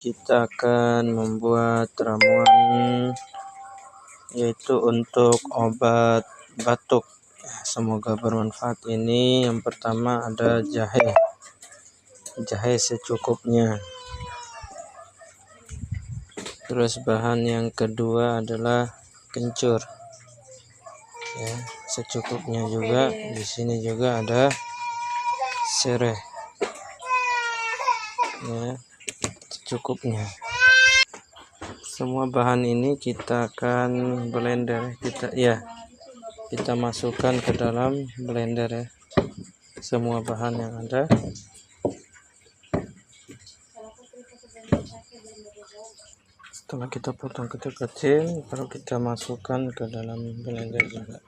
Kita akan membuat ramuan yaitu untuk obat batuk. Semoga bermanfaat. Ini yang pertama ada jahe secukupnya. Terus bahan yang kedua adalah kencur, ya, secukupnya juga. Di sini juga ada serai, ya, secukupnya. Semua bahan ini kita akan blender, kita masukkan ke dalam blender, ya, semua bahan yang ada. Setelah kita potong kecil-kecil, baru kita masukkan ke dalam blender juga.